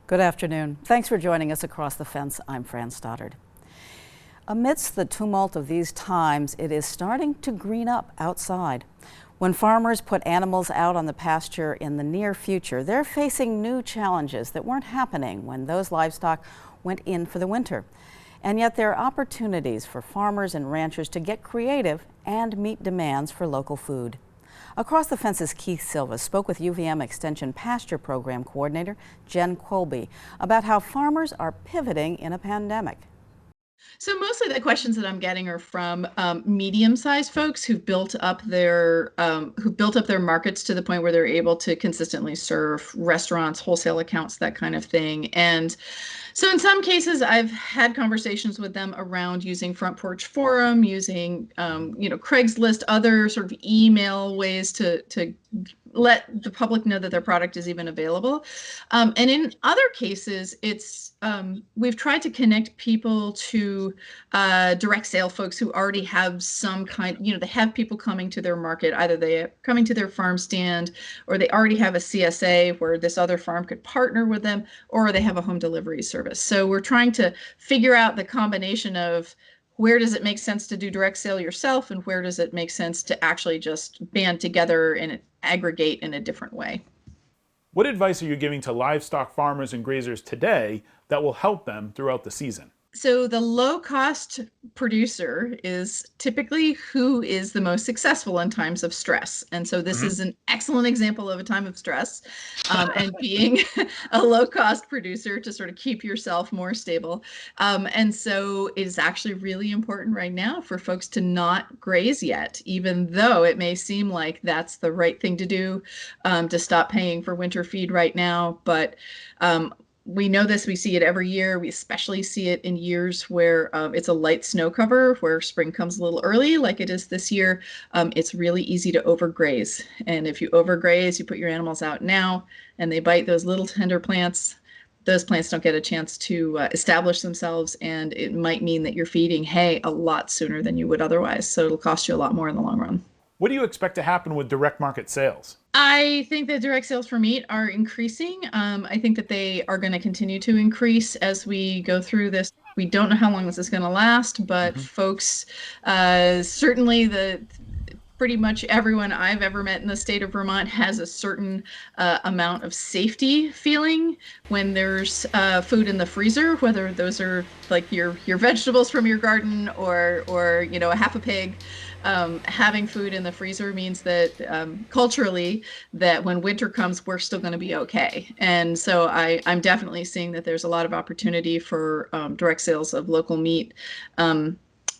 Good afternoon. Thanks for joining us across the fence. I'm Fran Stoddard. Amidst the tumult of these times, it is starting to green up outside. When farmers put animals out on the pasture in the near future, they're facing new challenges that weren't happening when those livestock went in for the winter. And yet there are opportunities for farmers and ranchers to get creative and meet demands for local food. Across the Fence's Keith Silva spoke with UVM Extension Pasture Program Coordinator Jen Colby about how farmers are pivoting in a pandemic. So mostly the questions that I'm getting are from medium-sized folks who've built up their markets to the point where they're able to consistently serve restaurants, wholesale accounts, that kind of thing. And so in some cases, I've had conversations with them around using Front Porch Forum, using Craigslist, other sort of email ways to let the public know that their product is even available. And in other cases, it's we've tried to connect people to direct sale folks who already have some kind, they have people coming to their market, either they are coming to their farm stand, or they already have a CSA where this other farm could partner with them, or they have a home delivery service. So we're trying to figure out the combination of where does it make sense to do direct sale yourself, and where does it make sense to actually just band together and aggregate in a different way. What advice are you giving to livestock farmers and grazers today that will help them throughout the season? So the low-cost producer is typically who is the most successful in times of stress. And so this is an excellent example of a time of stress, and being a low-cost producer to sort of keep yourself more stable. And so it is actually really important right now for folks to not graze yet, even though it may seem like that's the right thing to do, to stop paying for winter feed right now. But we know this, we see it every year. We especially see it in years where it's a light snow cover, where spring comes a little early, like it is this year. It's really easy to overgraze. And if you overgraze, you put your animals out now and they bite those little tender plants. Those plants don't get a chance to establish themselves, and it might mean that you're feeding hay a lot sooner than you would otherwise. So it'll cost you a lot more in the long run. What do you expect to happen with direct market sales? I think that direct sales for meat are increasing. I think that they are going to continue to increase as we go through this. We don't know how long this is going to last, but folks, certainly pretty much everyone I've ever met in the state of Vermont has a certain amount of safety feeling when there's food in the freezer, whether those are like your vegetables from your garden or a half a pig. Having food in the freezer means that culturally, that when winter comes, we're still going to be okay. And so I'm definitely seeing that there's a lot of opportunity for direct sales of local meat.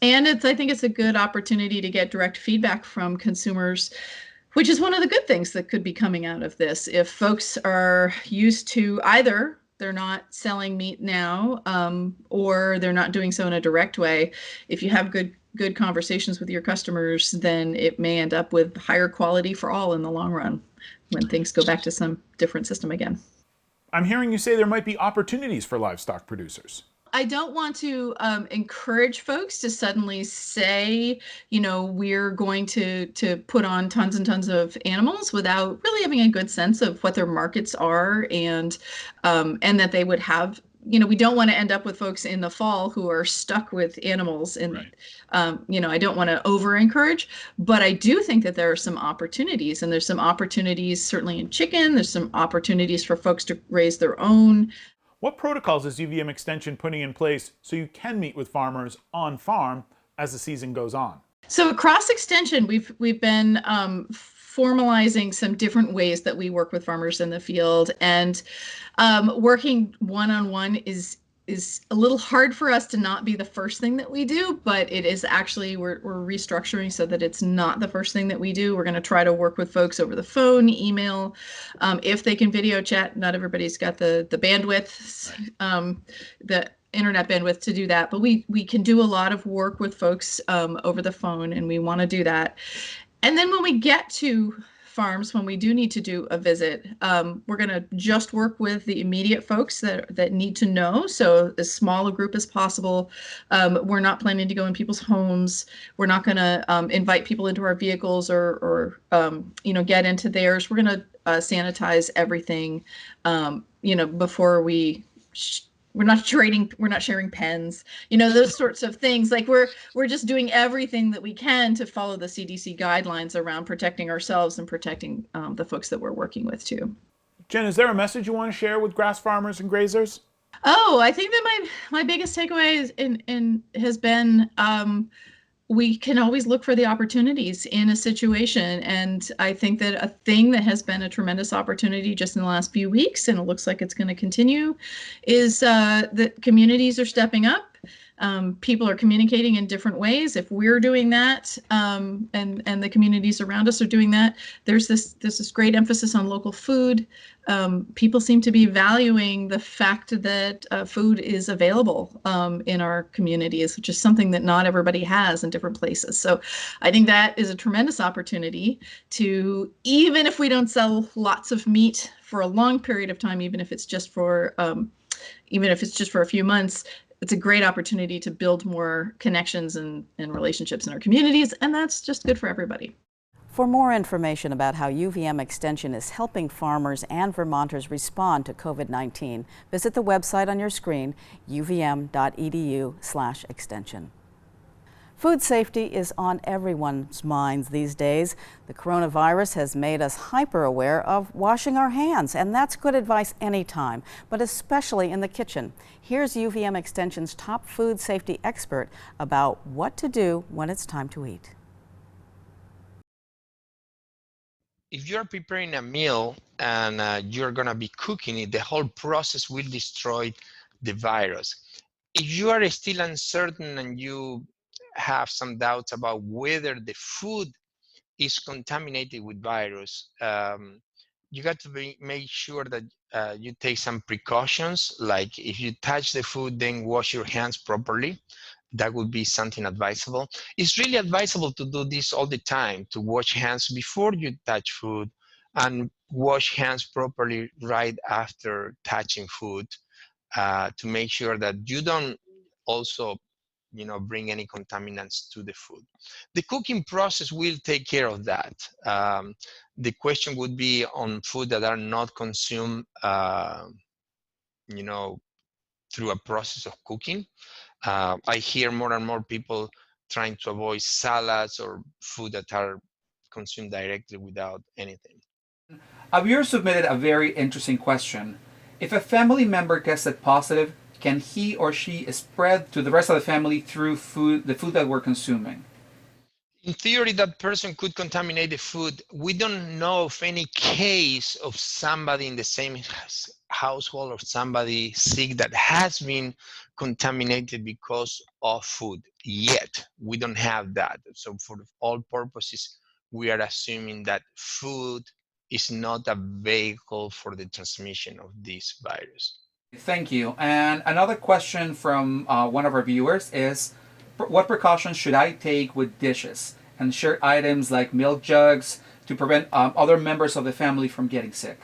And I think it's a good opportunity to get direct feedback from consumers, which is one of the good things that could be coming out of this. If folks are used to either they're not selling meat now, or they're not doing so in a direct way, if you have good conversations with your customers, then it may end up with higher quality for all in the long run when things go back to some different system again. I'm hearing you say there might be opportunities for livestock producers. I don't want to encourage folks to suddenly say, we're going to put on tons and tons of animals without really having a good sense of what their markets are, and that they would have. We don't want to end up with folks in the fall who are stuck with animals. And, right. I don't want to over encourage, but I do think that there are some opportunities, and there's some opportunities certainly in chicken. There's some opportunities for folks to raise their own. What protocols is UVM Extension putting in place so you can meet with farmers on farm as the season goes on? So across Extension, we've been formalizing some different ways that we work with farmers in the field, and working one-on-one is a little hard for us to not be the first thing that we do, but it is actually, we're restructuring so that it's not the first thing that we do. We're going to try to work with folks over the phone, email, if they can video chat. Not everybody's got the bandwidth, the internet bandwidth to do that, but we can do a lot of work with folks over the phone, and we want to do that. And then when we get to farms, when we do need to do a visit, we're going to just work with the immediate folks that need to know. So as small a group as possible. We're not planning to go in people's homes. We're not going to invite people into our vehicles or get into theirs. We're going sanitize everything, before we're not sharing pens, those sorts of things. Like we're just doing everything that we can to follow the CDC guidelines around protecting ourselves and protecting the folks that we're working with too. Jen, is there a message you want to share with grass farmers and grazers? Oh, I think that my biggest takeaway has been, we can always look for the opportunities in a situation. And I think that a thing that has been a tremendous opportunity just in the last few weeks, and it looks like it's going to continue, is that communities are stepping up. People are communicating in different ways. If we're doing that, and the communities around us are doing that, there's this great emphasis on local food. People seem to be valuing the fact that food is available in our communities, which is something that not everybody has in different places. So I think that is a tremendous opportunity to, even if we don't sell lots of meat for a long period of time, even if it's just for a few months, it's a great opportunity to build more connections and relationships in our communities, and that's just good for everybody. For more information about how UVM Extension is helping farmers and Vermonters respond to COVID-19, visit the website on your screen, uvm.edu/extension. Food safety is on everyone's minds these days. The coronavirus has made us hyper aware of washing our hands, and that's good advice anytime, but especially in the kitchen. Here's UVM Extension's top food safety expert about what to do when it's time to eat. If you're preparing a meal and you're going to be cooking it, the whole process will destroy the virus. If you are still uncertain and you have some doubts about whether the food is contaminated with virus, you got to make sure that you take some precautions, like if you touch the food, then wash your hands properly. That would be something advisable. It's really advisable to do this all the time, to wash hands before you touch food and wash hands properly right after touching food, to make sure that you don't also bring any contaminants to the food. The cooking process will take care of that. The question would be on food that are not consumed through a process of cooking. I hear more and more people trying to avoid salads or food that are consumed directly without anything. A viewer submitted a very interesting question. If a family member tested positive, can he or she spread to the rest of the family through the food that we're consuming? In theory, that person could contaminate the food. We don't know of any case of somebody in the same household or somebody sick that has been contaminated because of food yet. We don't have that. So for all purposes, we are assuming that food is not a vehicle for the transmission of this virus. Thank you. And another question from one of our viewers is, what precautions should I take with dishes and shared items like milk jugs to prevent other members of the family from getting sick?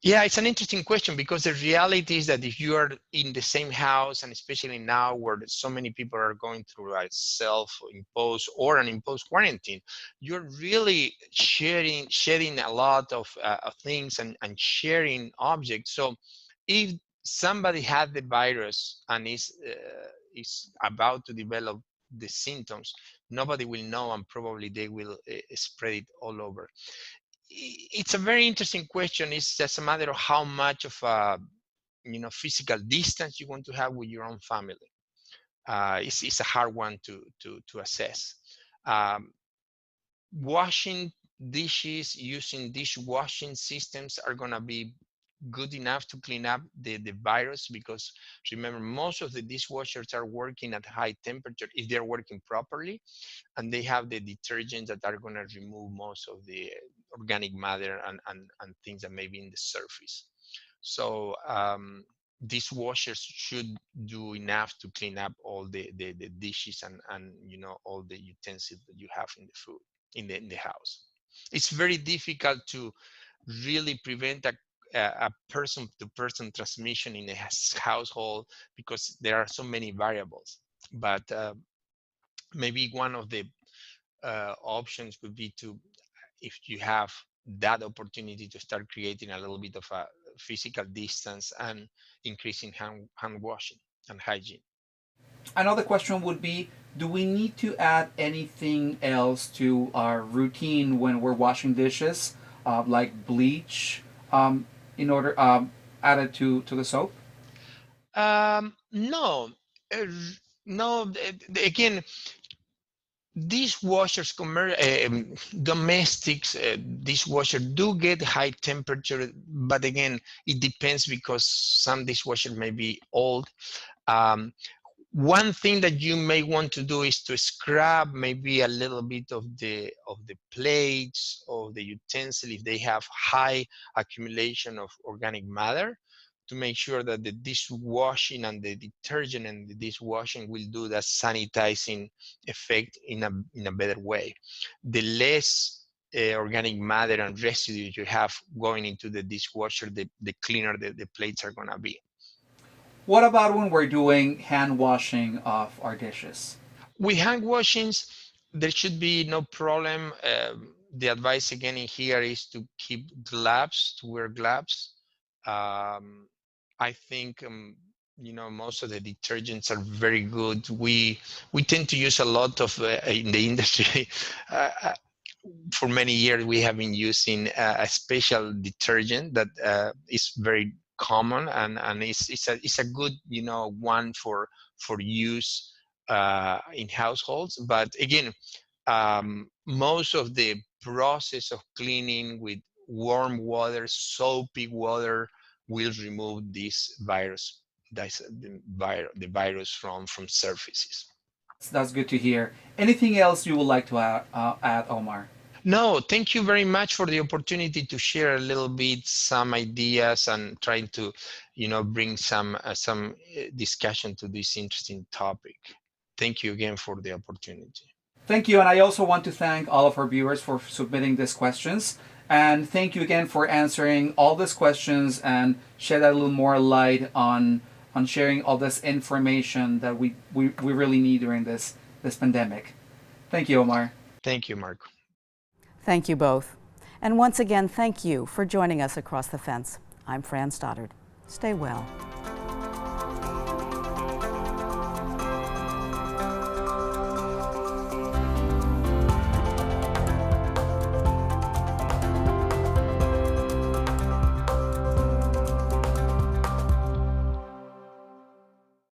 Yeah, it's an interesting question, because the reality is that if you are in the same house, and especially now where so many people are going through a self-imposed or an imposed quarantine, you're really shedding a lot of things and sharing objects. So if somebody had the virus and is about to develop the symptoms, nobody will know, and probably they will spread it all over. It's a very interesting question. It's just a matter of how much of a physical distance you want to have with your own family. It's a hard one to assess. Washing dishes using dishwashing systems are going to be good enough to clean up the virus, because remember, most of the dishwashers are working at high temperature if they're working properly, and they have the detergents that are going to remove most of the organic matter and things that may be in the surface. So dishwashers should do enough to clean up all the dishes and all the utensils that you have in the food in the house. It's very difficult to really prevent a person-to-person transmission in a household, because there are so many variables. But maybe one of the options would be to, if you have that opportunity to start creating a little bit of a physical distance and increasing hand washing and hygiene. Another question would be, do we need to add anything else to our routine when we're washing dishes, like bleach, in order added to the soap? No, uh, no. Again, dishwashers, domestics, dishwasher do get high temperature, but again, it depends because some dishwasher may be old. Um, One thing that you may want to do is to scrub maybe a little bit of the plates or the utensil if they have high accumulation of organic matter, to make sure that the dishwashing and the detergent and the dishwashing will do that sanitizing effect in a better way. The less organic matter and residue you have going into the dishwasher, the cleaner the plates are gonna be. What about when we're doing hand washing of our dishes? With hand washings, there should be no problem. The advice again in here is to keep gloves, to wear gloves. I think most of the detergents are very good. We tend to use a lot of in the industry. uh, for many years we have been using a special detergent that is very common, and it's a good one for use in households. But again, most of the process of cleaning with warm water, soapy water, will remove this virus, the virus from surfaces. That's good to hear. Anything else you would like to add, Omar? No, thank you very much for the opportunity to share a little bit some ideas and trying to, bring some discussion to this interesting topic. Thank you again for the opportunity. Thank you, and I also want to thank all of our viewers for submitting these questions. And thank you again for answering all these questions and shed a little more light on sharing all this information that we really need during this pandemic. Thank you, Omar. Thank you, Marco. Thank you both. And once again, thank you for joining us across the fence. I'm Fran Stoddard. Stay well.